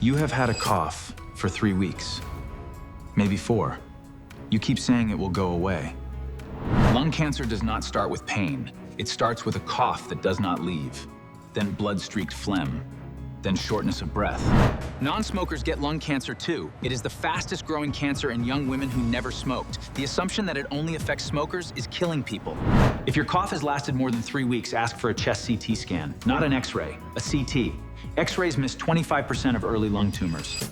You have had a cough for 3 weeks, maybe 4. You keep saying it will go away. Lung cancer does not start with pain. It starts with a cough that does not leave, then blood-streaked phlegm, then shortness of breath. Non-smokers get lung cancer too. It is the fastest growing cancer in young women who never smoked. The assumption that it only affects smokers is killing people. If your cough has lasted more than 3 weeks, ask for a chest CT scan, not an X-ray, a CT. X-rays miss 25% of early lung tumors.